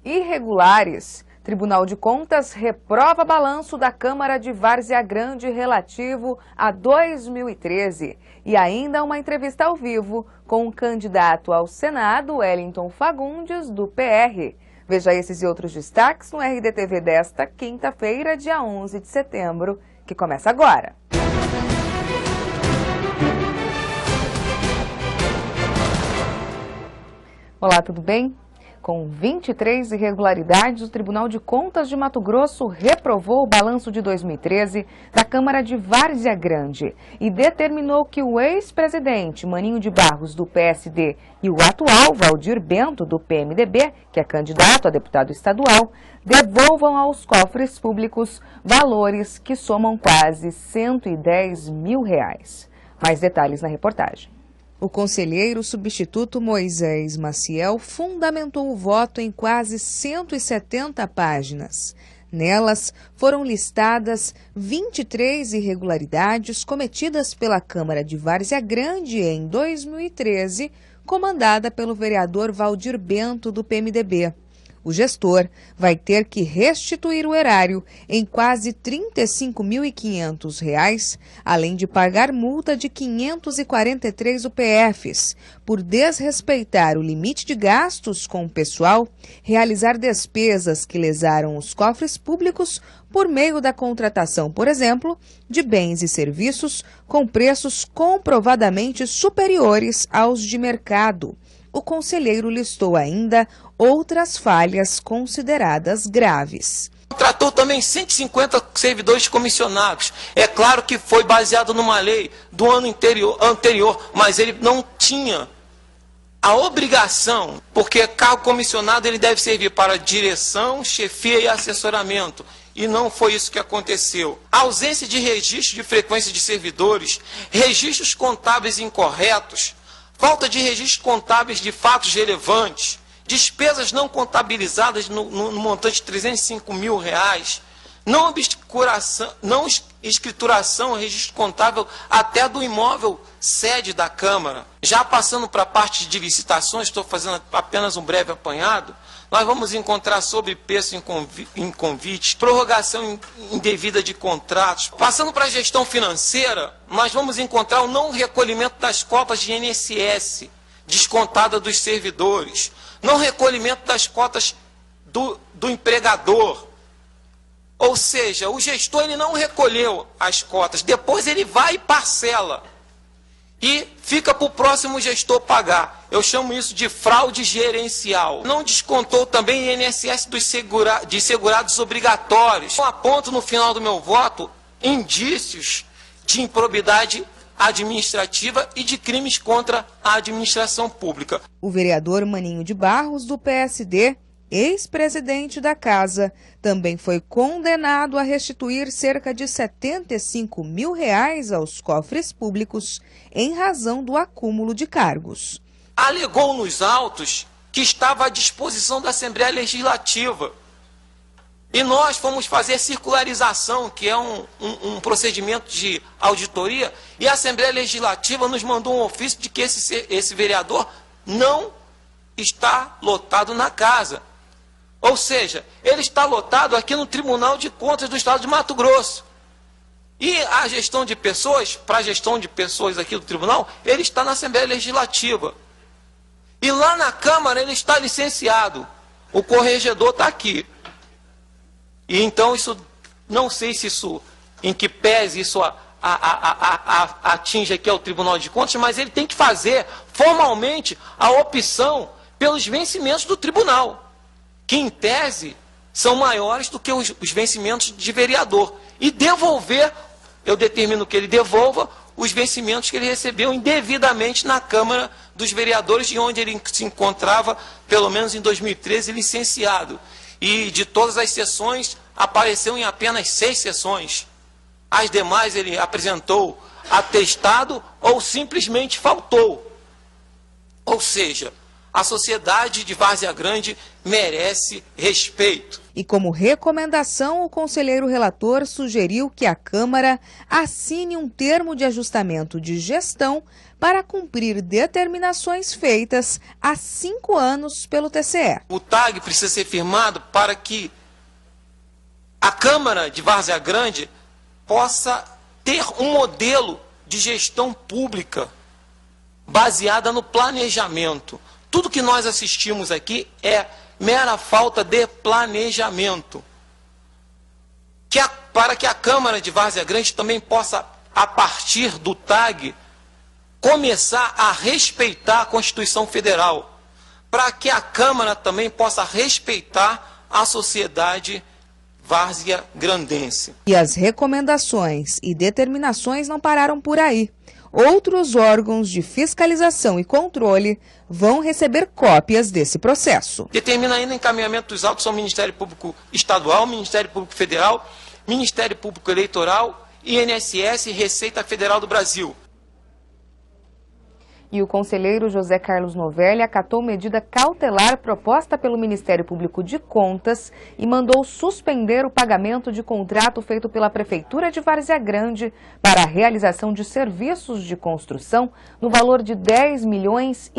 irregulares. Tribunal de Contas reprova balanço da Câmara de Várzea Grande relativo a 2013. E ainda uma entrevista ao vivo com o candidato ao Senado, Wellington Fagundes, do PR. Veja esses e outros destaques no RDTV desta quinta-feira, dia 11 de setembro, que começa agora. Olá, tudo bem? Com 23 irregularidades, o Tribunal de Contas de Mato Grosso reprovou o balanço de 2013 da Câmara de Várzea Grande e determinou que o ex-presidente Maninho de Barros, do PSD, e o atual Valdir Bento, do PMDB, que é candidato a deputado estadual, devolvam aos cofres públicos valores que somam quase R$110 mil. Mais detalhes na reportagem. O conselheiro substituto Moisés Maciel fundamentou o voto em quase 170 páginas. Nelas foram listadas 23 irregularidades cometidas pela Câmara de Várzea Grande em 2013, comandada pelo vereador Valdir Bento, do PMDB. O gestor vai ter que restituir o erário em quase R$ 35.500, além de pagar multa de 543 UPFs, por desrespeitar o limite de gastos com o pessoal, realizar despesas que lesaram os cofres públicos por meio da contratação, por exemplo, de bens e serviços com preços comprovadamente superiores aos de mercado. O conselheiro listou ainda outras falhas consideradas graves. Contratou também 150 servidores comissionados. É claro que foi baseado numa lei do ano anterior, mas ele não tinha a obrigação, porque cargo comissionado ele deve servir para direção, chefia e assessoramento. E não foi isso que aconteceu. A ausência de registro de frequência de servidores, registros contábeis incorretos, falta de registros contábeis de fatos relevantes, despesas não contabilizadas no montante de R$305 mil, não escrituração, registro contábil até do imóvel sede da Câmara. Já passando para a parte de licitações, estou fazendo apenas um breve apanhado, nós vamos encontrar sobrepreço em convites, prorrogação indevida de contratos. Passando para a gestão financeira, nós vamos encontrar o não recolhimento das cotas de INSS, descontada dos servidores, não recolhimento das cotas do empregador. Ou seja, o gestor ele não recolheu as cotas, depois ele vai e parcela. E fica para o próximo gestor pagar. Eu chamo isso de fraude gerencial. Não descontou também INSS de segurados obrigatórios. Eu aponto no final do meu voto indícios de improbidade administrativa e de crimes contra a administração pública. O vereador Maninho de Barros, do PSD, ex-presidente da Casa, também foi condenado a restituir cerca de R$75 mil aos cofres públicos em razão do acúmulo de cargos. Alegou nos autos que estava à disposição da Assembleia Legislativa. E nós fomos fazer circularização, que é um procedimento de auditoria, e a Assembleia Legislativa nos mandou um ofício de que esse vereador não está lotado na casa. Ou seja, ele está lotado aqui no Tribunal de Contas do Estado de Mato Grosso. E a gestão de pessoas, para a gestão de pessoas aqui do tribunal, ele está na Assembleia Legislativa. E lá na Câmara ele está licenciado. O corregedor está aqui. E então isso, não sei se isso, em que pese isso atinge aqui ao Tribunal de Contas, mas ele tem que fazer formalmente a opção pelos vencimentos do tribunal, que em tese são maiores do que os vencimentos de vereador. E devolver, eu determino que ele devolva os vencimentos que ele recebeu indevidamente na Câmara dos Vereadores, de onde ele se encontrava, pelo menos em 2013, licenciado. E de todas as sessões, apareceu em apenas 6 sessões. As demais ele apresentou atestado ou simplesmente faltou. Ou seja, A sociedade de Várzea Grande merece respeito. E como recomendação, o conselheiro relator sugeriu que a Câmara assine um termo de ajustamento de gestão para cumprir determinações feitas há 5 anos pelo TCE. O TAG precisa ser firmado para que a Câmara de Várzea Grande possa ter um modelo de gestão pública baseada no planejamento. Tudo que nós assistimos aqui é mera falta de planejamento. Para que a Câmara de Várzea Grande também possa, a partir do TAG, começar a respeitar a Constituição Federal. Para que a Câmara também possa respeitar a sociedade várzea grandense. E as recomendações e determinações não pararam por aí. Outros órgãos de fiscalização e controle vão receber cópias desse processo. Determina ainda encaminhamento dos autos ao Ministério Público Estadual, Ministério Público Federal, Ministério Público Eleitoral, INSS e Receita Federal do Brasil. E o conselheiro José Carlos Novelli acatou medida cautelar proposta pelo Ministério Público de Contas e mandou suspender o pagamento de contrato feito pela Prefeitura de Várzea Grande para a realização de serviços de construção no valor de R$10,5 milhões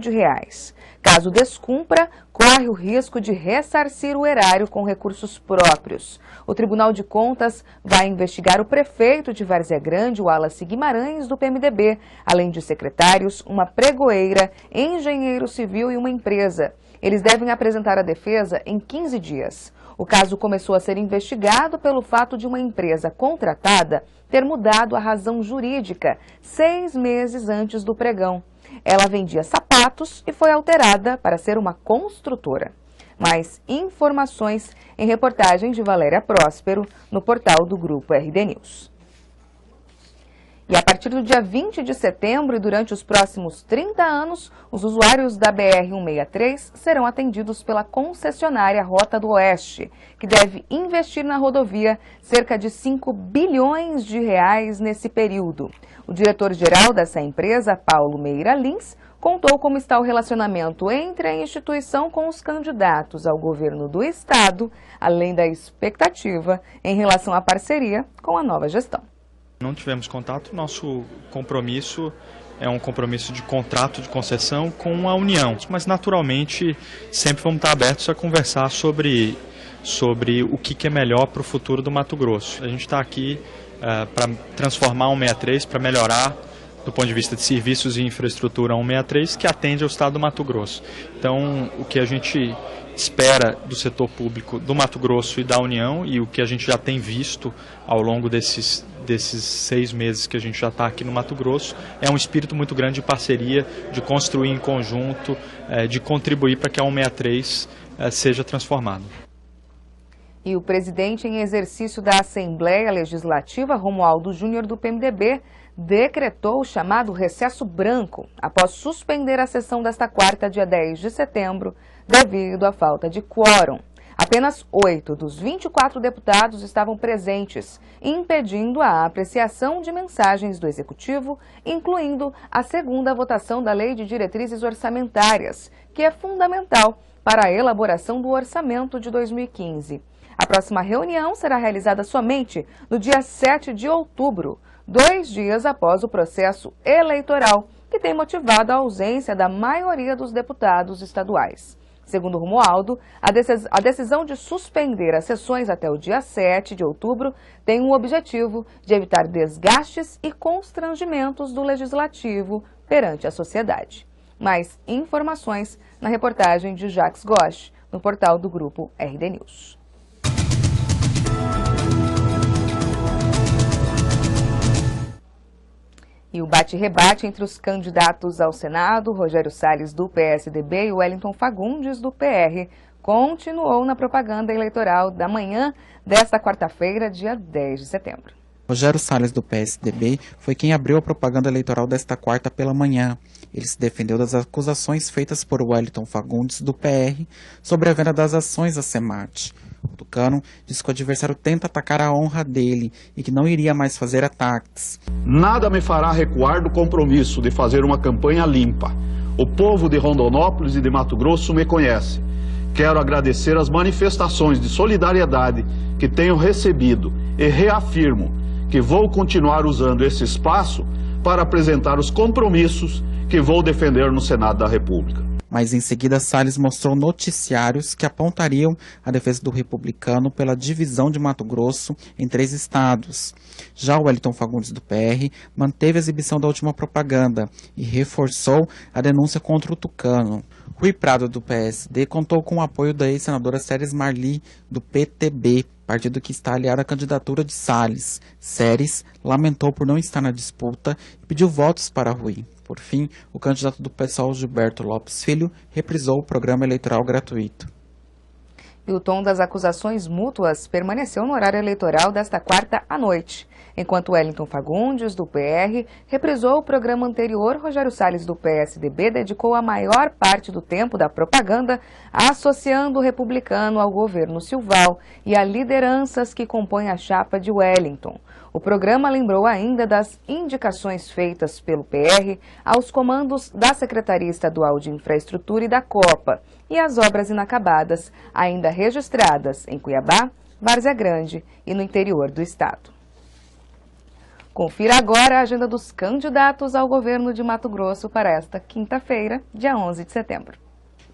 de reais. Caso descumpra, corre o risco de ressarcir o erário com recursos próprios. O Tribunal de Contas vai investigar o prefeito de Várzea Grande, o Wallace Guimarães, do PMDB, além de secretários, uma pregoeira, engenheiro civil e uma empresa. Eles devem apresentar a defesa em 15 dias. O caso começou a ser investigado pelo fato de uma empresa contratada ter mudado a razão jurídica 6 meses antes do pregão. Ela vendia sapatos e foi alterada para ser uma construtora. Mais informações em reportagem de Valéria Próspero no portal do Grupo RD News. E a partir do dia 20 de setembro e durante os próximos 30 anos, os usuários da BR-163 serão atendidos pela concessionária Rota do Oeste, que deve investir na rodovia cerca de R$5 bilhões nesse período. O diretor-geral dessa empresa, Paulo Meira Lins, contou como está o relacionamento entre a instituição com os candidatos ao governo do estado, além da expectativa em relação à parceria com a nova gestão. Não tivemos contato, nosso compromisso é um compromisso de contrato de concessão com a União, mas naturalmente sempre vamos estar abertos a conversar sobre o que é melhor para o futuro do Mato Grosso. A gente está aqui para transformar a 163, para melhorar do ponto de vista de serviços e infraestrutura a 163, que atende ao estado do Mato Grosso. Então, o que a gente espera do setor público do Mato Grosso e da União, e o que a gente já tem visto ao longo desses 6 meses que a gente já está aqui no Mato Grosso, é um espírito muito grande de parceria, de construir em conjunto, de contribuir para que a 163 seja transformada. E o presidente em exercício da Assembleia Legislativa, Romualdo Júnior, do PMDB, decretou o chamado recesso branco após suspender a sessão desta quarta, dia 10 de setembro, devido à falta de quórum. Apenas 8 dos 24 deputados estavam presentes, impedindo a apreciação de mensagens do Executivo, incluindo a segunda votação da Lei de Diretrizes Orçamentárias, que é fundamental para a elaboração do orçamento de 2015. A próxima reunião será realizada somente no dia 7 de outubro, 2 dias após o processo eleitoral, que tem motivado a ausência da maioria dos deputados estaduais. Segundo Romualdo, a decisão de suspender as sessões até o dia 7 de outubro tem o objetivo de evitar desgastes e constrangimentos do Legislativo perante a sociedade. Mais informações na reportagem de Jacques Gosch, no portal do Grupo RD News. E o bate-rebate entre os candidatos ao Senado, Rogério Salles, do PSDB, e Wellington Fagundes, do PR, continuou na propaganda eleitoral da manhã desta quarta-feira, dia 10 de setembro. Rogério Salles, do PSDB, foi quem abriu a propaganda eleitoral desta quarta pela manhã. Ele se defendeu das acusações feitas por Wellington Fagundes, do PR, sobre a venda das ações da Semate. O tucano disse que o adversário tenta atacar a honra dele e que não iria mais fazer ataques. Nada me fará recuar do compromisso de fazer uma campanha limpa, O povo de Rondonópolis e de Mato Grosso me conhece. Quero agradecer as manifestações de solidariedade que tenho recebido e reafirmo que vou continuar usando esse espaço para apresentar os compromissos que vou defender no Senado da República. Mas em seguida Salles mostrou noticiários que apontariam a defesa do republicano pela divisão de Mato Grosso em 3 estados. Já o Wellington Fagundes do PR manteve a exibição da última propaganda e reforçou a denúncia contra o tucano. Rui Prado do PSD contou com o apoio da ex-senadora Séries Marli do PTB, partido que está aliado à candidatura de Salles. Séries lamentou por não estar na disputa e pediu votos para Rui. Por fim, o candidato do PSOL, Gilberto Lopes Filho, reprisou o programa eleitoral gratuito. E o tom das acusações mútuas permaneceu no horário eleitoral desta quarta à noite. Enquanto Wellington Fagundes, do PR, reprisou o programa anterior, Rogério Salles, do PSDB, dedicou a maior parte do tempo da propaganda associando o republicano ao governo Silval e a lideranças que compõem a chapa de Wellington. O programa lembrou ainda das indicações feitas pelo PR aos comandos da Secretaria Estadual de Infraestrutura e da Copa e as obras inacabadas ainda registradas em Cuiabá, Várzea Grande e no interior do estado. Confira agora a agenda dos candidatos ao governo de Mato Grosso para esta quinta-feira, dia 11 de setembro.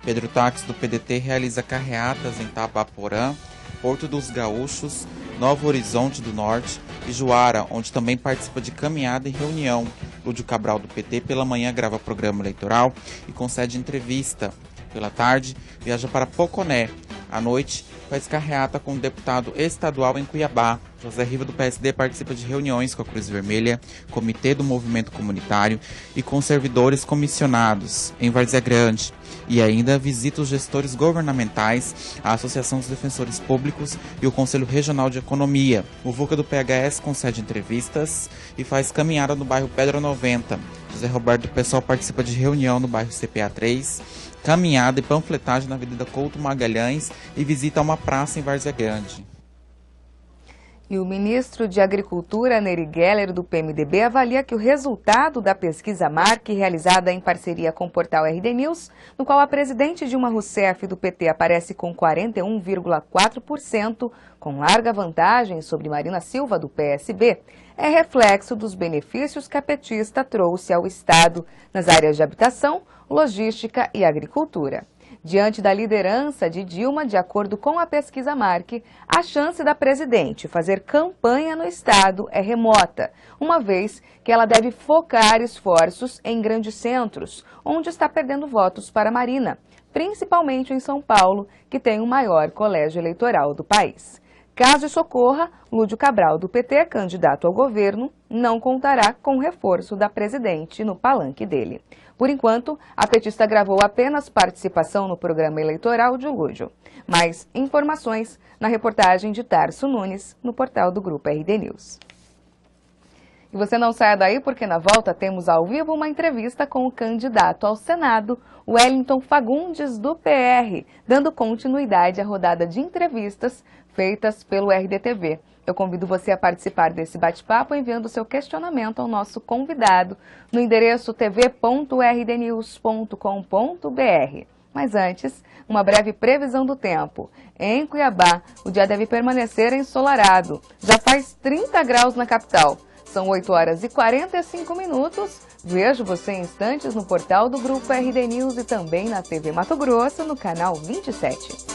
Pedro Táxis, do PDT, realiza carreatas em Tabaporã, Porto dos Gaúchos, Novo Horizonte do Norte e Juara, onde também participa de caminhada e reunião. Lúdio Cabral, do PT, pela manhã grava programa eleitoral e concede entrevista. Pela tarde, viaja para Poconé. À noite, faz carreata com o deputado estadual em Cuiabá. José Riva, do PSD, participa de reuniões com a Cruz Vermelha, Comitê do Movimento Comunitário e com servidores comissionados em Várzea Grande. E ainda visita os gestores governamentais, a Associação dos Defensores Públicos e o Conselho Regional de Economia. O VUCA do PHS concede entrevistas e faz caminhada no bairro Pedra 90. José Roberto, do PSOL, participa de reunião no bairro CPA 3, caminhada e panfletagem na Avenida Couto Magalhães e visita uma praça em Várzea Grande. E o ministro de Agricultura, Nery Geller, do PMDB, avalia que o resultado da pesquisa Mark, realizada em parceria com o portal RD News, no qual a presidente Dilma Rousseff, do PT, aparece com 41,4%, com larga vantagem sobre Marina Silva, do PSB, é reflexo dos benefícios que a petista trouxe ao Estado nas áreas de habitação, logística e agricultura. Diante da liderança de Dilma, de acordo com a pesquisa Mark, a chance da presidente fazer campanha no Estado é remota, uma vez que ela deve focar esforços em grandes centros, onde está perdendo votos para Marina, principalmente em São Paulo, que tem o maior colégio eleitoral do país. Caso isso ocorra, Lúdio Cabral, do PT, candidato ao governo, não contará com o reforço da presidente no palanque dele. Por enquanto, a petista gravou apenas participação no programa eleitoral de Lúdio. Mais informações na reportagem de Tarso Nunes, no portal do Grupo RD News. E você não saia daí, porque na volta temos ao vivo uma entrevista com o candidato ao Senado, Wellington Fagundes, do PR, dando continuidade à rodada de entrevistas feitas pelo RDTV. Eu convido você a participar desse bate-papo enviando seu questionamento ao nosso convidado no endereço tv.rdnews.com.br. Mas antes, uma breve previsão do tempo. Em Cuiabá, o dia deve permanecer ensolarado. Já faz 30 graus na capital. São 8 horas e 45 minutos. Vejo você em instantes no portal do Grupo RD News e também na TV Mato Grosso, no canal 27.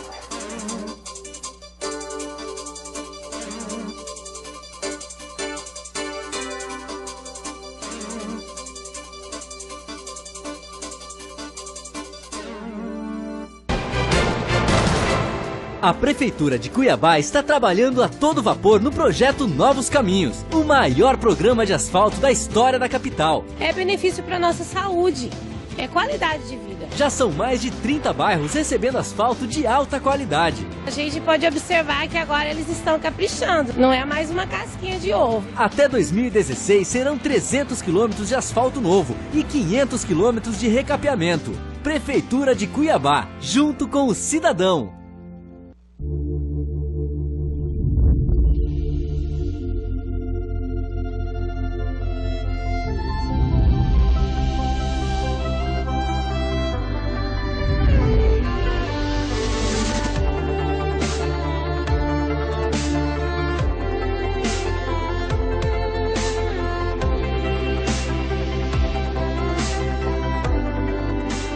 A Prefeitura de Cuiabá está trabalhando a todo vapor no projeto Novos Caminhos, o maior programa de asfalto da história da capital. É benefício para a nossa saúde, é qualidade de vida. Já são mais de 30 bairros recebendo asfalto de alta qualidade. A gente pode observar que agora eles estão caprichando, não é mais uma casquinha de ovo. Até 2016 serão 300 quilômetros de asfalto novo e 500 quilômetros de recapeamento. Prefeitura de Cuiabá, junto com o cidadão.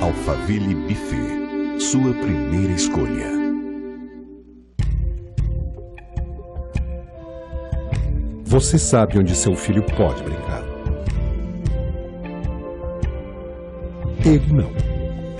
Alphaville Buffet, sua primeira escolha. Você sabe onde seu filho pode brincar. Ele não.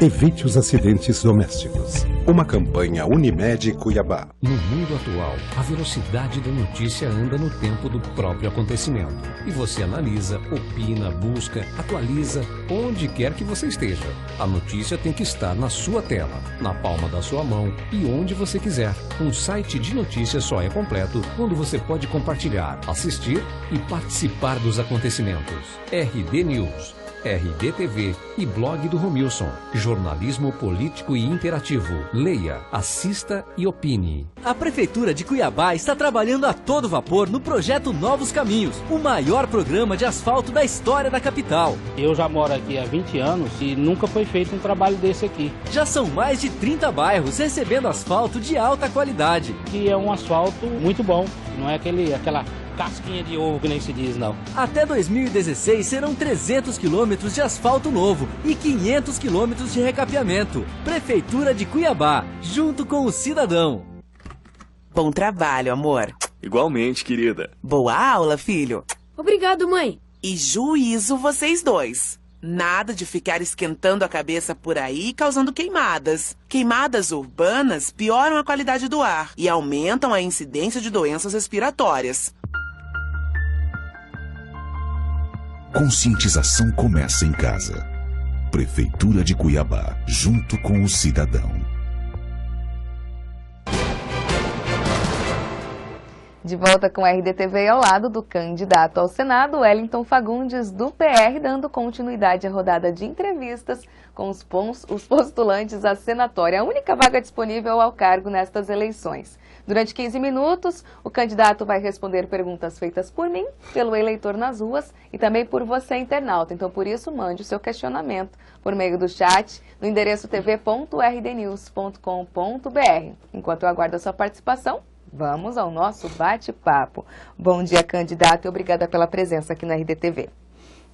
Evite os acidentes domésticos. Uma campanha Unimed Cuiabá. No mundo atual, a velocidade da notícia anda no tempo do próprio acontecimento. E você analisa, opina, busca, atualiza, onde quer que você esteja. A notícia tem que estar na sua tela, na palma da sua mão e onde você quiser. Um site de notícias só é completo quando você pode compartilhar, assistir e participar dos acontecimentos. RD News, RD TV e blog do Romilson. Jornalismo político e interativo. Leia, assista e opine. A Prefeitura de Cuiabá está trabalhando a todo vapor no projeto Novos Caminhos, o maior programa de asfalto da história da capital. Eu já moro aqui há 20 anos e nunca foi feito um trabalho desse aqui. Já são mais de 30 bairros recebendo asfalto de alta qualidade. Que é um asfalto muito bom, não é aquela casquinha de ovo que nem se diz, não. Até 2016 serão 300 quilômetros de asfalto novo e 500 quilômetros de recapeamento. Prefeitura de Cuiabá, junto com o cidadão. Bom trabalho, amor. Igualmente, querida. Boa aula, filho. Obrigado, mãe. E juízo vocês dois. Nada de ficar esquentando a cabeça por aí causando queimadas. Queimadas urbanas pioram a qualidade do ar e aumentam a incidência de doenças respiratórias. Conscientização começa em casa. Prefeitura de Cuiabá, junto com o cidadão. De volta com a RDTV ao lado do candidato ao Senado, Wellington Fagundes, do PR, dando continuidade à rodada de entrevistas com os postulantes à senatória, a única vaga disponível ao cargo nestas eleições. Durante 15 minutos, o candidato vai responder perguntas feitas por mim, pelo eleitor nas ruas e também por você, internauta. Então, por isso, mande o seu questionamento por meio do chat no endereço tv.rdnews.com.br. Enquanto eu aguardo a sua participação, vamos ao nosso bate-papo. Bom dia, candidato, e obrigada pela presença aqui na RDTV.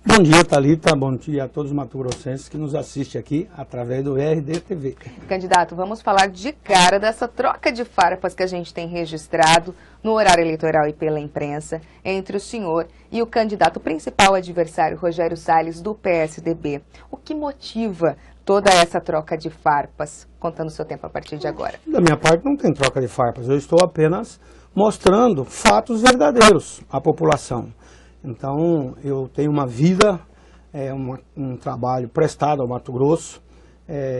Bom dia, Thalita. Bom dia a todos os mato-grossenses que nos assistem aqui através do RDTV. Candidato, vamos falar de cara dessa troca de farpas que a gente tem registrado no horário eleitoral e pela imprensa entre o senhor e o candidato principal adversário, Rogério Salles, do PSDB. O que motiva toda essa troca de farpas? Contando o seu tempo a partir de agora. Da minha parte não tem troca de farpas, eu estou apenas mostrando fatos verdadeiros à população. Então, eu tenho uma vida, um trabalho prestado ao Mato Grosso,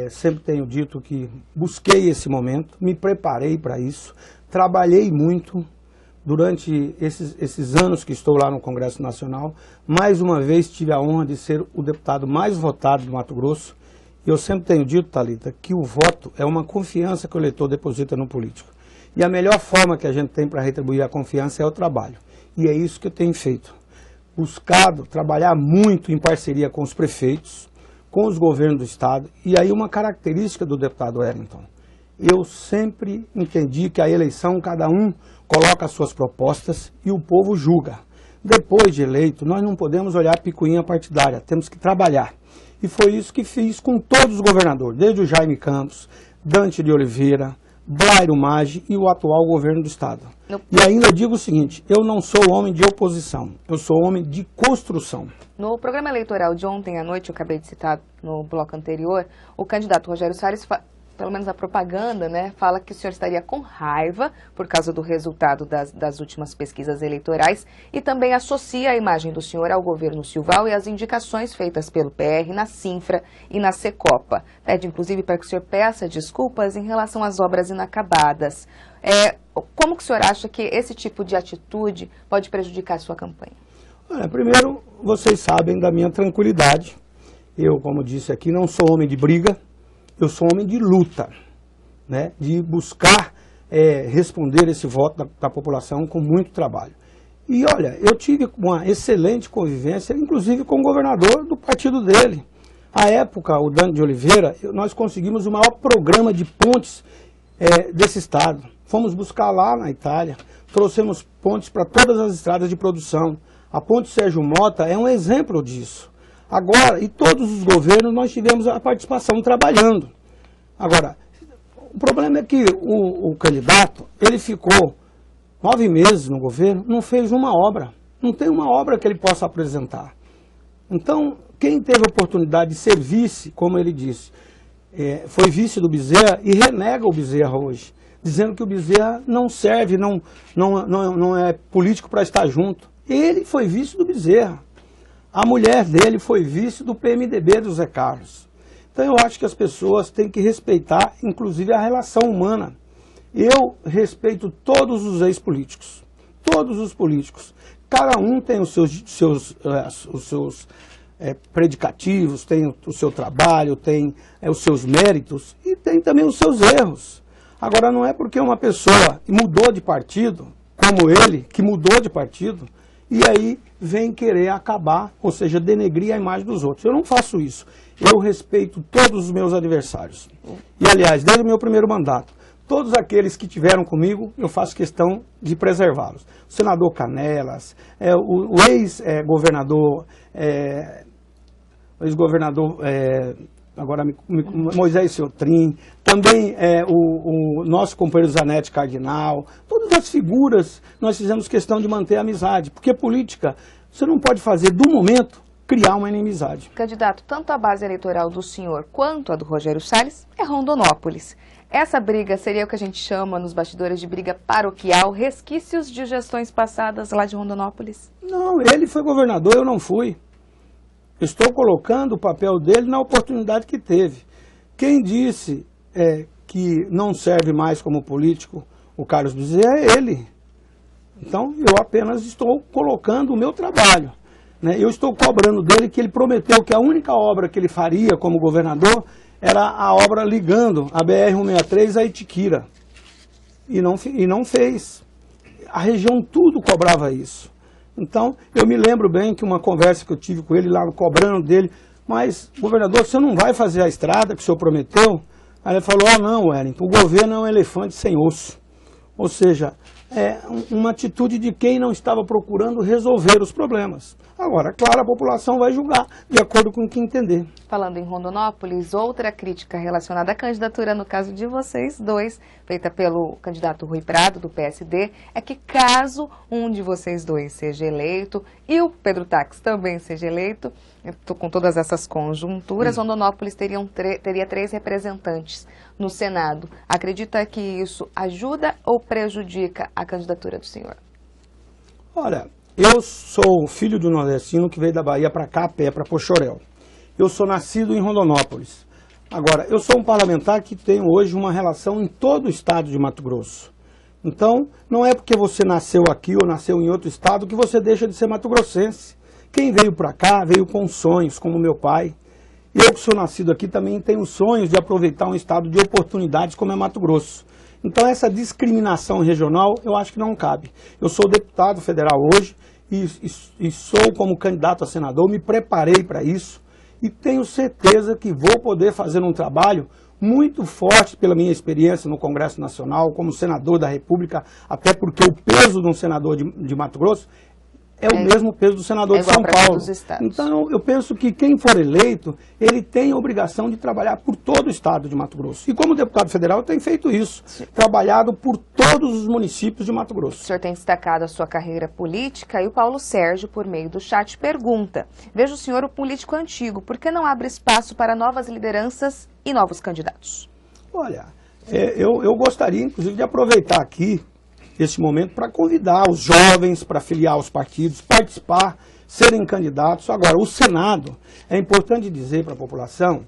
sempre tenho dito que busquei esse momento, me preparei para isso, trabalhei muito durante esses anos que estou lá no Congresso Nacional. Mais uma vez tive a honra de ser o deputado mais votado do Mato Grosso. Eu sempre tenho dito, Thalita, que o voto é uma confiança que o eleitor deposita no político. E a melhor forma que a gente tem para retribuir a confiança é o trabalho. E é isso que eu tenho feito. Buscado trabalhar muito em parceria com os prefeitos, com os governos do estado. E aí uma característica do deputado Wellington. Eu sempre entendi que a eleição, cada um coloca as suas propostas e o povo julga. Depois de eleito, nós não podemos olhar a picuinha partidária, temos que trabalhar. E foi isso que fiz com todos os governadores, desde o Jaime Campos, Dante de Oliveira, Blairo Maggi e o atual governo do estado. E ainda digo o seguinte, eu não sou homem de oposição, eu sou homem de construção. No programa eleitoral de ontem à noite, eu acabei de citar no bloco anterior, o candidato Rogério Salles, pelo menos a propaganda, né, fala que o senhor estaria com raiva por causa do resultado das últimas pesquisas eleitorais e também associa a imagem do senhor ao governo Silval e às indicações feitas pelo PR na Sinfra e na Secopa. Pede, inclusive, para que o senhor peça desculpas em relação às obras inacabadas. Como que o senhor acha que esse tipo de atitude pode prejudicar a sua campanha? Primeiro, vocês sabem da minha tranquilidade. Eu, como disse aqui, não sou homem de briga. Eu sou homem de luta, né, de buscar responder esse voto da população com muito trabalho. E olha, eu tive uma excelente convivência, inclusive com o governador do partido dele. À época, o Dante de Oliveira, nós conseguimos o maior programa de pontes desse estado. Fomos buscar lá na Itália, trouxemos pontes para todas as estradas de produção. A ponte Sérgio Mota é um exemplo disso. Agora, e todos os governos nós tivemos a participação trabalhando. Agora, o problema é que o candidato, ele ficou 9 meses no governo, não fez uma obra. Não tem uma obra que ele possa apresentar. Então, quem teve a oportunidade de ser vice, como ele disse, foi vice do Bezerra e renega o Bezerra hoje, dizendo que o Bezerra não serve, não é político para estar junto. Ele foi vice do Bezerra. A mulher dele foi vice do PMDB do Zé Carlos. Então eu acho que as pessoas têm que respeitar, inclusive, a relação humana. Eu respeito todos os ex-políticos, todos os políticos. Cada um tem os seus predicativos, tem o seu trabalho, tem os seus méritos e tem também os seus erros. Agora, não é porque uma pessoa mudou de partido, como ele, que mudou de partido, e aí vem querer acabar, ou seja, denegrir a imagem dos outros. Eu não faço isso. Eu respeito todos os meus adversários. E, aliás, desde o meu primeiro mandato, todos aqueles que tiveram comigo, eu faço questão de preservá-los. O senador Canelas, o ex-governador, agora Moisés Seutrim, também o nosso companheiro Zanetti Cardinal, todas as figuras nós fizemos questão de manter a amizade, porque política, você não pode fazer do momento criar uma inimizade. Candidato, tanto a base eleitoral do senhor quanto a do Rogério Salles é Rondonópolis. Essa briga seria o que a gente chama nos bastidores de briga paroquial, resquícios de gestões passadas lá de Rondonópolis? Não, ele foi governador, eu não fui. Estou colocando o papel dele na oportunidade que teve. Quem disse que não serve mais como político o Carlos Bezerra é ele. Então, eu apenas estou colocando o meu trabalho. Eu estou cobrando dele que ele prometeu que a única obra que ele faria como governador era a obra ligando a BR-163 a Itiquira. E não fez. A região tudo cobrava isso. Então, eu me lembro bem que uma conversa que eu tive com ele lá, cobrando dele, mas, governador, você não vai fazer a estrada que o senhor prometeu? Aí ele falou, não, Wellington, o governo é um elefante sem osso. Ou seja, é uma atitude de quem não estava procurando resolver os problemas. Agora, claro, a população vai julgar de acordo com o que entender. Falando em Rondonópolis, outra crítica relacionada à candidatura, no caso de vocês dois, feita pelo candidato Rui Prado, do PSD, é que caso um de vocês dois seja eleito e o Pedro Táxi também seja eleito, com todas essas conjunturas, Rondonópolis teria 3 representantes no Senado. Acredita que isso ajuda ou prejudica a candidatura do senhor? Olha, eu sou filho de um nordestino que veio da Bahia para cá a pé, para Pochorel. Eu sou nascido em Rondonópolis. Agora, eu sou um parlamentar que tem hoje uma relação em todo o estado de Mato Grosso. Então, não é porque você nasceu aqui ou nasceu em outro estado que você deixa de ser mato-grossense. Quem veio para cá veio com sonhos, como meu pai. Eu que sou nascido aqui também tenho sonhos de aproveitar um estado de oportunidades como é Mato Grosso. Então essa discriminação regional eu acho que não cabe. Eu sou deputado federal hoje e sou como candidato a senador, me preparei para isso e tenho certeza que vou poder fazer um trabalho muito forte pela minha experiência no Congresso Nacional, como senador da República, até porque o peso de um senador de Mato Grosso é o mesmo peso do senador de São Paulo. Então, eu penso que quem for eleito, ele tem a obrigação de trabalhar por todo o estado de Mato Grosso. E como deputado federal, eu tenho feito isso, trabalhado por todos os municípios de Mato Grosso. O senhor tem destacado a sua carreira política e o Paulo Sérgio, por meio do chat, pergunta: veja o senhor o político antigo, por que não abre espaço para novas lideranças e novos candidatos? Olha, eu gostaria, inclusive, de aproveitar aqui esse momento para convidar os jovens para filiar aos partidos, participar, serem candidatos. Agora, o Senado, é importante dizer para a população,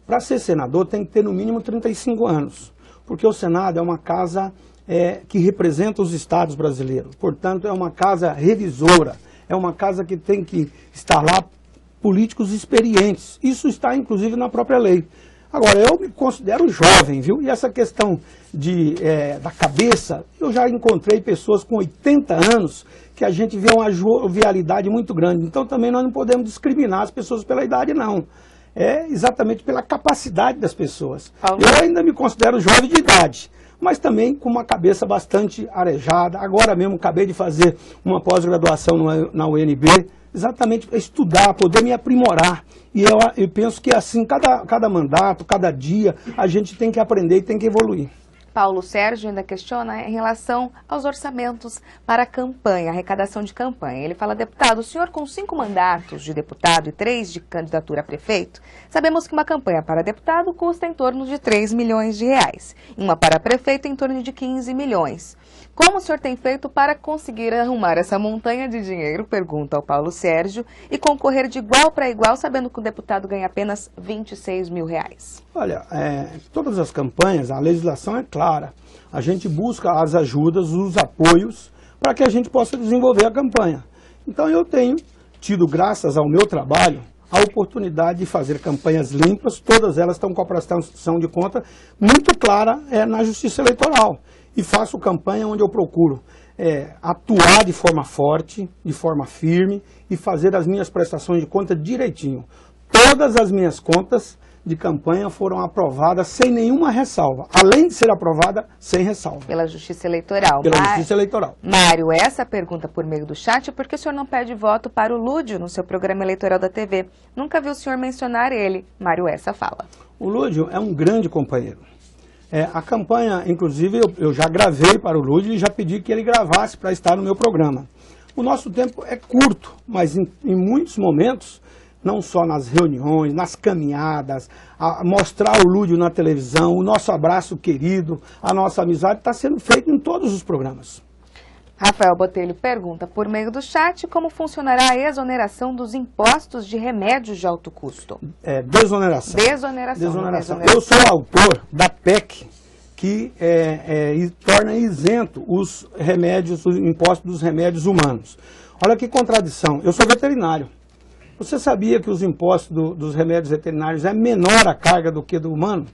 para ser senador tem que ter no mínimo 35 anos, porque o Senado é uma casa que representa os estados brasileiros, portanto é uma casa revisora, é uma casa que tem que estar lá políticos experientes. Isso está inclusive na própria lei. Agora, eu me considero jovem, viu? E essa questão da cabeça, eu já encontrei pessoas com 80 anos que a gente vê uma jovialidade muito grande. Então, também nós não podemos discriminar as pessoas pela idade, não. É exatamente pela capacidade das pessoas. Eu ainda me considero jovem de idade, mas também com uma cabeça bastante arejada. Agora mesmo acabei de fazer uma pós-graduação na UNB, exatamente para estudar, poder me aprimorar. E eu penso que assim, cada mandato, cada dia, a gente tem que aprender e tem que evoluir. Paulo Sérgio ainda questiona em relação aos orçamentos para a campanha, arrecadação de campanha. Ele fala: deputado, o senhor com 5 mandatos de deputado e 3 de candidatura a prefeito, sabemos que uma campanha para deputado custa em torno de 3 milhões de reais, e uma para prefeito em torno de 15 milhões. Como o senhor tem feito para conseguir arrumar essa montanha de dinheiro, pergunta ao Paulo Sérgio, e concorrer de igual para igual, sabendo que o deputado ganha apenas 26 mil reais? Olha, todas as campanhas, a legislação é clara. A gente busca as ajudas, os apoios, para que a gente possa desenvolver a campanha. Então eu tenho tido, graças ao meu trabalho, a oportunidade de fazer campanhas limpas, todas elas estão com a prestação de conta muito clara na Justiça Eleitoral. E faço campanha onde eu procuro atuar de forma forte, de forma firme e fazer as minhas prestações de conta direitinho. Todas as minhas contas de campanha foram aprovadas sem nenhuma ressalva, além de ser aprovada sem ressalva. Pela Justiça Eleitoral. Justiça Eleitoral. Mário, essa pergunta por meio do chat, por que o senhor não pede voto para o Lúdio no seu programa eleitoral da TV? Nunca vi o senhor mencionar ele. Mário, essa fala. O Lúdio é um grande companheiro. A campanha, inclusive, eu já gravei para o Lúdio e já pedi que ele gravasse para estar no meu programa. O nosso tempo é curto, mas em muitos momentos, não só nas reuniões, nas caminhadas, mostrar o Lúdio na televisão, o nosso abraço querido, a nossa amizade está sendo feita em todos os programas. Rafael Botelho pergunta por meio do chat como funcionará a exoneração dos impostos de remédios de alto custo. Desoneração. Eu sou autor da PEC que torna isento os remédios, os impostos dos remédios humanos. Olha que contradição. Eu sou veterinário. Você sabia que os impostos dos remédios veterinários é menor a carga do que do humano?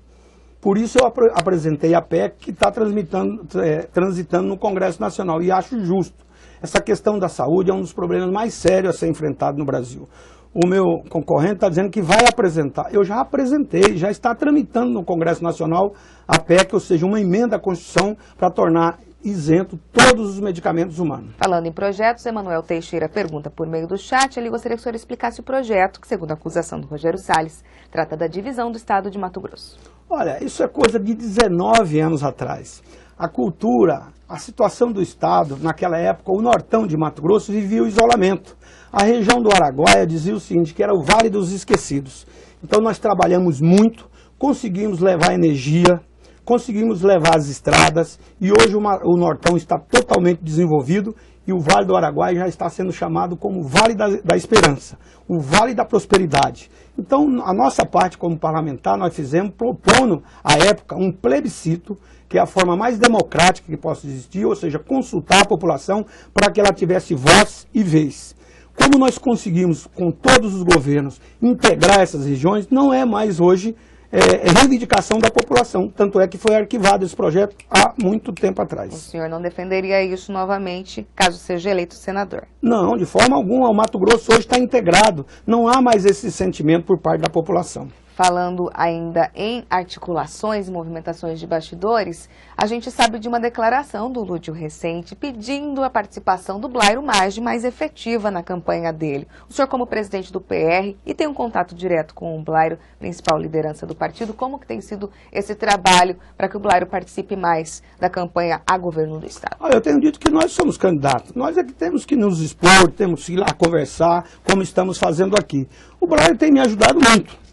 Por isso eu apresentei a PEC que está transitando no Congresso Nacional e acho justo. Essa questão da saúde é um dos problemas mais sérios a ser enfrentado no Brasil. O meu concorrente está dizendo que vai apresentar. Eu já apresentei, já está tramitando no Congresso Nacional a PEC, ou seja, uma emenda à Constituição para tornar isento todos os medicamentos humanos. Falando em projetos, Emanuel Teixeira pergunta por meio do chat, ele gostaria que o senhor explicasse o projeto, que segundo a acusação do Rogério Salles, trata da divisão do estado de Mato Grosso. Olha, isso é coisa de 19 anos atrás. A cultura, a situação do estado, naquela época, o nortão de Mato Grosso vivia o isolamento. A região do Araguaia dizia o seguinte, que era o Vale dos Esquecidos. Então nós trabalhamos muito, conseguimos levar energia, conseguimos levar as estradas e hoje o Nortão está totalmente desenvolvido e o Vale do Araguaia já está sendo chamado como Vale da Esperança, o Vale da Prosperidade. Então, a nossa parte como parlamentar, nós fizemos, propondo, à época, um plebiscito, que é a forma mais democrática que possa existir, ou seja, consultar a população para que ela tivesse voz e vez. Como nós conseguimos, com todos os governos, integrar essas regiões, não é mais hoje reivindicação da população. Tanto é que foi arquivado esse projeto há muito tempo atrás. O senhor não defenderia isso novamente, caso seja eleito senador? Não, de forma alguma. O Mato Grosso hoje está integrado. Não há mais esse sentimento por parte da população. Falando ainda em articulações e movimentações de bastidores, a gente sabe de uma declaração do Lúdio recente pedindo a participação do Blairo Maggi mais efetiva na campanha dele. O senhor, como presidente do PR e tem um contato direto com o Blairo, principal liderança do partido, como que tem sido esse trabalho para que o Blairo participe mais da campanha a governo do estado? Olha, eu tenho dito que nós somos candidatos. Nós é que temos que nos expor, temos que ir lá conversar, como estamos fazendo aqui. O Blairo tem me ajudado muito.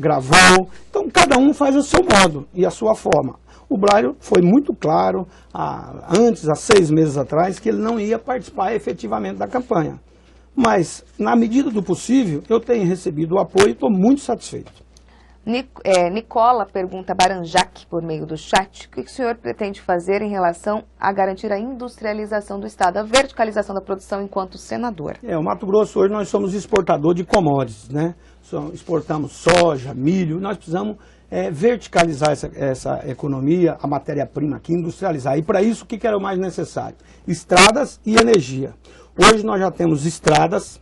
Gravou, então cada um faz o seu modo e a sua forma. O Blairo foi muito claro, há 6 meses atrás, que ele não ia participar efetivamente da campanha. Mas, na medida do possível, eu tenho recebido o apoio e estou muito satisfeito. Nicola pergunta a Baranjac por meio do chat, o que o senhor pretende fazer em relação a garantir a industrialização do estado, a verticalização da produção enquanto senador? O Mato Grosso hoje nós somos exportador de commodities, né? Exportamos soja, milho, nós precisamos verticalizar essa economia, a matéria-prima aqui, industrializar. E para isso o que era o mais necessário? Estradas e energia. Hoje nós já temos estradas,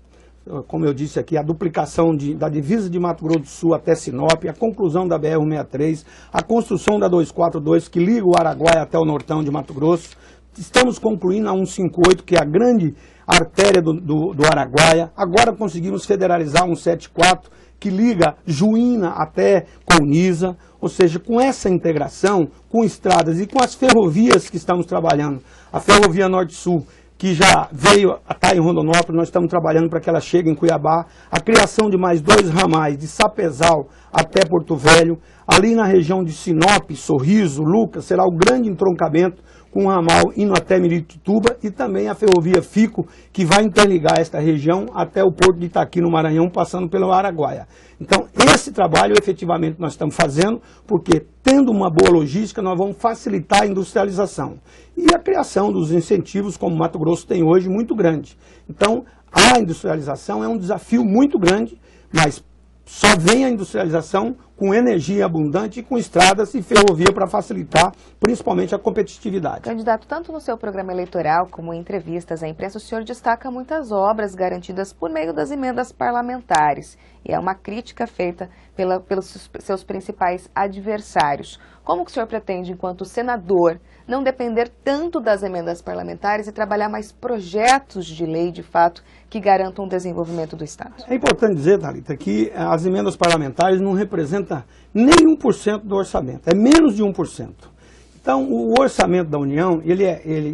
como eu disse aqui, a duplicação da divisa de Mato Grosso do Sul até Sinop, a conclusão da BR-163, a construção da 242 que liga o Araguaia até o Nortão de Mato Grosso. Estamos concluindo a 158, que é a grande a artéria do Araguaia. Agora conseguimos federalizar um 74 que liga Juína até Colniza, ou seja, com essa integração com estradas e com as ferrovias que estamos trabalhando, a Ferrovia Norte-Sul, que já veio a estar em Rondonópolis, nós estamos trabalhando para que ela chegue em Cuiabá, a criação de mais 2 ramais de Sapezal até Porto Velho, ali na região de Sinop, Sorriso, Lucas, será o grande entroncamento com um ramal indo até Miritituba e também a ferrovia Fico, que vai interligar esta região até o Porto de Itaqui, no Maranhão, passando pelo Araguaia. Então, esse trabalho, efetivamente, nós estamos fazendo, porque, tendo uma boa logística, nós vamos facilitar a industrialização. E a criação dos incentivos, como o Mato Grosso tem hoje, muito grande. Então, a industrialização é um desafio muito grande, mas só vem a industrialização com energia abundante e com estradas e ferrovia para facilitar, principalmente, a competitividade. Candidato, tanto no seu programa eleitoral como em entrevistas à imprensa, o senhor destaca muitas obras garantidas por meio das emendas parlamentares. E é uma crítica feita pelos seus principais adversários. Como que o senhor pretende, enquanto senador, não depender tanto das emendas parlamentares e trabalhar mais projetos de lei, de fato, que garantam o desenvolvimento do Estado? É importante dizer, Thalita, que as emendas parlamentares não representam nem 1% do orçamento, é menos de 1%. Então, o orçamento da União, ele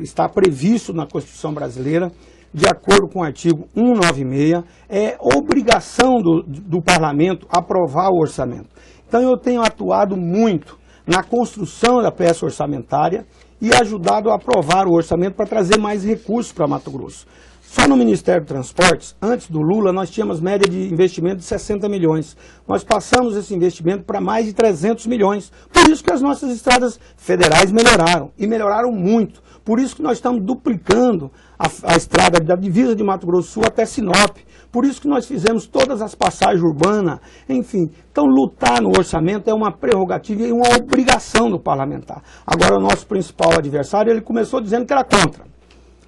está previsto na Constituição brasileira, de acordo com o artigo 196, é obrigação do Parlamento aprovar o orçamento. Então, eu tenho atuado muito na construção da peça orçamentária e ajudado a aprovar o orçamento para trazer mais recursos para Mato Grosso. Só no Ministério de Transportes, antes do Lula, nós tínhamos média de investimento de 60 milhões. Nós passamos esse investimento para mais de 300 milhões. Por isso que as nossas estradas federais melhoraram, e melhoraram muito. Por isso que nós estamos duplicando a estrada da divisa de Mato Grosso do Sul até Sinop. Por isso que nós fizemos todas as passagens urbanas, enfim. Então, lutar no orçamento é uma prerrogativa e uma obrigação do parlamentar. Agora, o nosso principal adversário, ele começou dizendo que era contra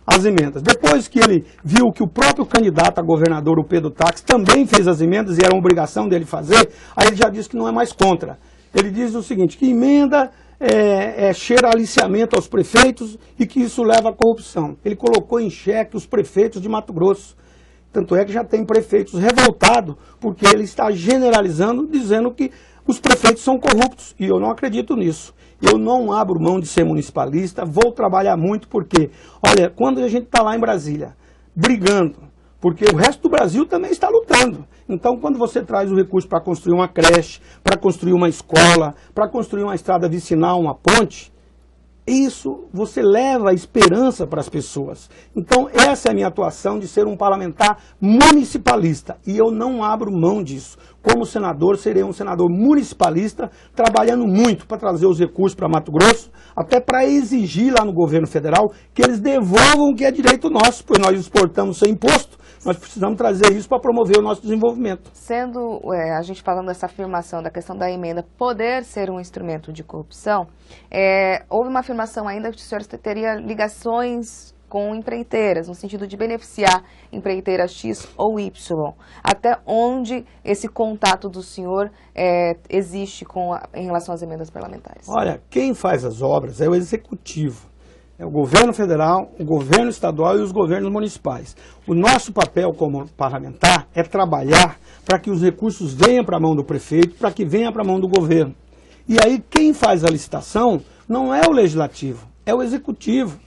as emendas. Depois que ele viu que o próprio candidato a governador, o Pedro Táxi, também fez as emendas e era uma obrigação dele fazer, aí ele já disse que não é mais contra. Ele diz o seguinte, que emenda cheira aliciamento aos prefeitos e que isso leva à corrupção. Ele colocou em xeque os prefeitos de Mato Grosso. Tanto é que já tem prefeitos revoltados, porque ele está generalizando, dizendo que os prefeitos são corruptos. E eu não acredito nisso. Eu não abro mão de ser municipalista, vou trabalhar muito porque, olha, quando a gente está lá em Brasília, brigando, porque o resto do Brasil também está lutando. Então, quando você traz o recurso para construir uma creche, para construir uma escola, para construir uma estrada vicinal, uma ponte, isso você leva a esperança para as pessoas. Então, essa é a minha atuação de ser um parlamentar municipalista. E eu não abro mão disso. Como senador, serei um senador municipalista, trabalhando muito para trazer os recursos para Mato Grosso, até para exigir lá no governo federal que eles devolvam o que é direito nosso, pois nós exportamos sem imposto, nós precisamos trazer isso para promover o nosso desenvolvimento. Sendo a gente falando dessa afirmação da questão da emenda poder ser um instrumento de corrupção, houve uma afirmação ainda que o senhor teria ligações com empreiteiras, no sentido de beneficiar empreiteira X ou Y. Até onde esse contato do senhor existe em relação às emendas parlamentares? Olha, quem faz as obras é o executivo. É o governo federal, o governo estadual e os governos municipais. O nosso papel como parlamentar é trabalhar para que os recursos venham para a mão do prefeito, para que venham para a mão do governo. E aí quem faz a licitação não é o legislativo, é o executivo.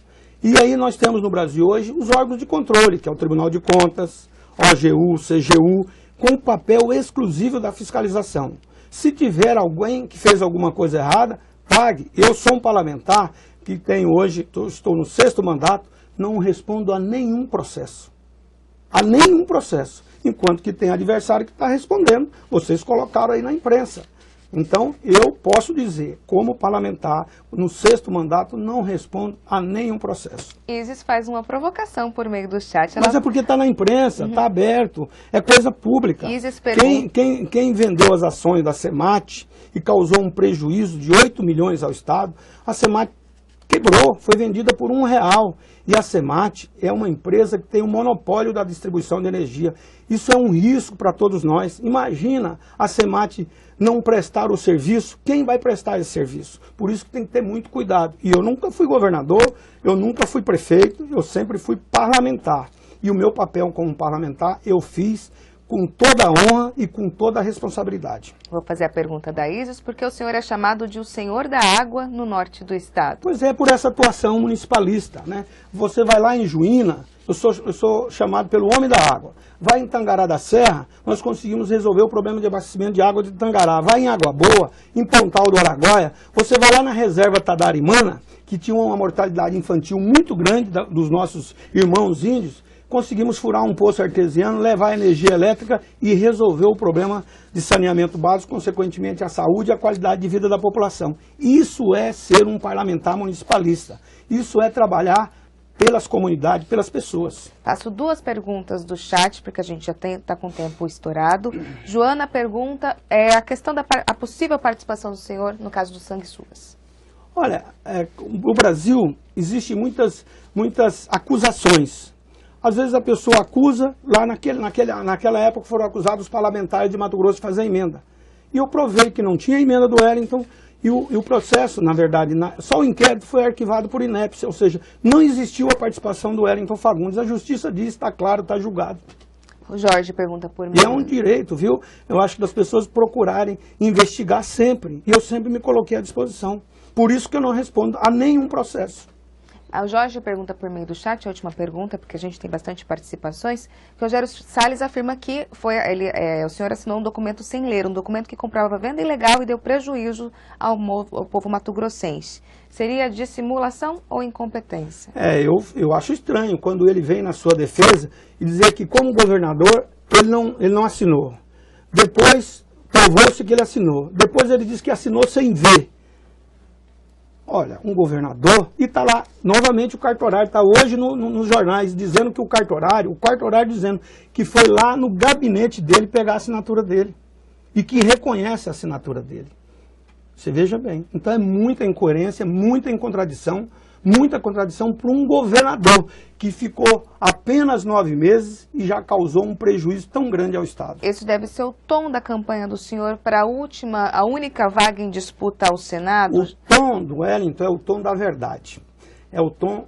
E aí nós temos no Brasil hoje os órgãos de controle, que é o Tribunal de Contas, OGU, CGU, com o papel exclusivo da fiscalização. Se tiver alguém que fez alguma coisa errada, pague. Eu sou um parlamentar que tenho hoje, estou no 6º mandato, não respondo a nenhum processo. A nenhum processo. Enquanto que tem adversário que está respondendo. Vocês colocaram aí na imprensa. Então, eu posso dizer, como parlamentar, no 6º mandato, não respondo a nenhum processo. Isis faz uma provocação por meio do chat. Mas é porque está na imprensa, está aberto, é coisa pública. Isis quem vendeu as ações da Semat e causou um prejuízo de 8 milhões ao Estado, a Semat quebrou, foi vendida por R$1. E a Semat é uma empresa que tem um monopólio da distribuição de energia. Isso é um risco para todos nós. Imagina a Semat não prestar o serviço, quem vai prestar esse serviço? Por isso que tem que ter muito cuidado. E eu nunca fui governador, eu nunca fui prefeito, eu sempre fui parlamentar. E o meu papel como parlamentar eu fiz com toda a honra e com toda a responsabilidade. Vou fazer a pergunta da Isis, porque o senhor é chamado de o senhor da água no norte do estado. Pois é, por essa atuação municipalista, né? Você vai lá em Juína, eu sou chamado pelo homem da água. Vai em Tangará da Serra, nós conseguimos resolver o problema de abastecimento de água de Tangará. Vai em Água Boa, em Pontal do Araguaia, você vai lá na reserva Tadarimana, que tinha uma mortalidade infantil muito grande dos nossos irmãos índios, conseguimos furar um poço artesiano, levar energia elétrica e resolver o problema de saneamento básico, consequentemente a saúde e a qualidade de vida da população. Isso é ser um parlamentar municipalista. Isso é trabalhar pelas comunidades, pelas pessoas. Faço duas perguntas do chat, porque a gente já está com o tempo estourado. Joana pergunta a questão da possível participação do senhor no caso do sanguessugas. Olha, no Brasil existem muitas acusações. Às vezes a pessoa acusa, lá naquela época foram acusados os parlamentares de Mato Grosso de fazer emenda. E eu provei que não tinha emenda do Wellington e o processo, na verdade, só o inquérito foi arquivado por inépcia, ou seja, não existiu a participação do Wellington Fagundes. A justiça diz, está claro, está julgado. O Jorge pergunta por mim. E é um direito, viu? Eu acho que das pessoas procurarem investigar sempre. E eu sempre me coloquei à disposição. Por isso que eu não respondo a nenhum processo. O Jorge pergunta por meio do chat, a última pergunta, porque a gente tem bastante participações, que o Rogério Salles afirma que o senhor assinou um documento sem ler, um documento que comprova venda ilegal e deu prejuízo ao povo mato-grossense. Seria dissimulação ou incompetência? Eu acho estranho quando ele vem na sua defesa e dizer que como governador ele não assinou. Depois provou-se que ele assinou. Depois ele diz que assinou sem ver. Olha, um governador, e está lá, novamente o cartorário, está hoje nos jornais, dizendo que o cartorário dizendo que foi lá no gabinete dele pegar a assinatura dele, e que reconhece a assinatura dele. Você veja bem, então é muita incoerência, muita contradição para um governador que ficou apenas 9 meses e já causou um prejuízo tão grande ao Estado. Esse deve ser o tom da campanha do senhor para a única vaga em disputa ao Senado? O tom do Wellington é o tom da verdade, é o tom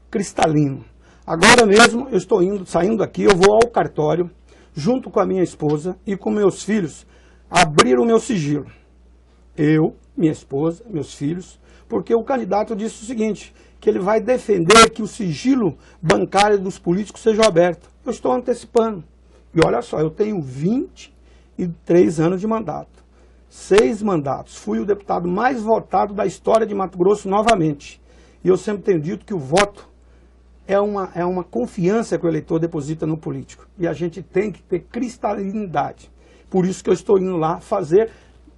cristalino. Agora mesmo eu estou saindo daqui, eu vou ao cartório, junto com a minha esposa e com meus filhos, abrir o meu sigilo. Eu, minha esposa, meus filhos, porque o candidato disse o seguinte, que ele vai defender que o sigilo bancário dos políticos seja aberto. Eu estou antecipando. E olha só, eu tenho 23 anos de mandato, 6 mandatos. Fui o deputado mais votado da história de Mato Grosso novamente. E eu sempre tenho dito que o voto é uma confiança que o eleitor deposita no político. E a gente tem que ter cristalinidade. Por isso que eu estou indo lá fazer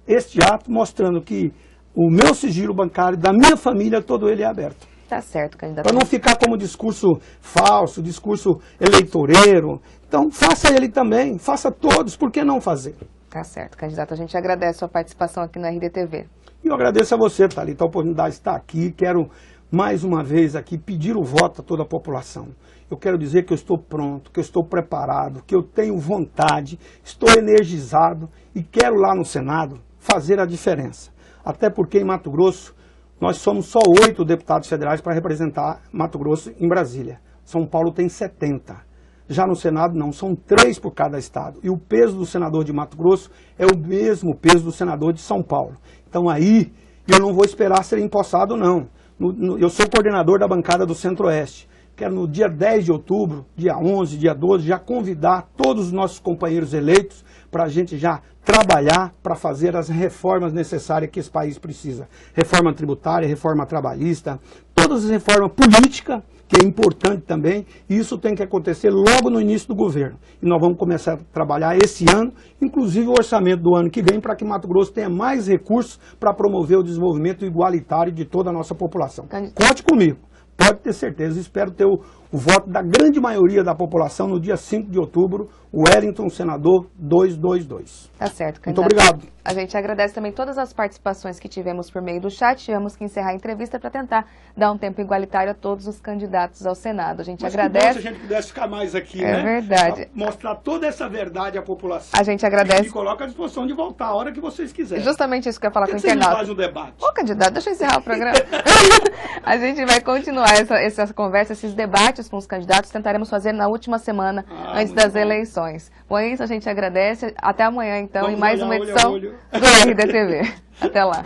este ato, mostrando que o meu sigilo bancário da minha família, todo ele é aberto. Tá certo, candidato. Para não ficar como discurso falso, discurso eleitoreiro. Então, faça ele também, faça todos, por que não fazer? Tá certo, candidato. A gente agradece a sua participação aqui no RDTV. E eu agradeço a você, Thalita, a oportunidade de estar aqui. Quero, mais uma vez aqui, pedir o voto a toda a população. Eu quero dizer que eu estou pronto, que eu estou preparado, que eu tenho vontade, estou energizado e quero lá no Senado fazer a diferença. Até porque em Mato Grosso, nós somos só 8 deputados federais para representar Mato Grosso em Brasília. São Paulo tem 70. Já no Senado não, são 3 por cada estado. E o peso do senador de Mato Grosso é o mesmo peso do senador de São Paulo. Então aí, eu não vou esperar ser empossado não. Eu sou coordenador da bancada do Centro-Oeste. Quero no dia 10 de outubro, dia 11, dia 12, já convidar todos os nossos companheiros eleitos para a gente já trabalhar para fazer as reformas necessárias que esse país precisa. Reforma tributária, reforma trabalhista, todas as reformas políticas, que é importante também, e isso tem que acontecer logo no início do governo. E nós vamos começar a trabalhar esse ano, inclusive o orçamento do ano que vem, para que Mato Grosso tenha mais recursos para promover o desenvolvimento igualitário de toda a nossa população. Conte comigo. Pode ter certeza, espero ter o voto da grande maioria da população no dia 5 de outubro, o Wellington, senador 222. Tá certo, candidato. Muito obrigado. A gente agradece também todas as participações que tivemos por meio do chat. Tivemos que encerrar a entrevista para tentar dar um tempo igualitário a todos os candidatos ao Senado. A gente agradece. Se a gente pudesse ficar mais aqui, né? É verdade. Pra mostrar toda essa verdade à população. A gente agradece. E me coloca à disposição de voltar a hora que vocês quiserem. Justamente isso que eu ia falar com o internauta. internauta. Faz um debate. Ô, candidato, deixa eu encerrar o programa. A gente vai continuar essa conversa, esses debates. debates com os candidatos tentaremos fazer na última semana antes das eleições. Bom, é isso, a gente agradece. Até amanhã, então, em mais uma edição do RDTV. Até lá.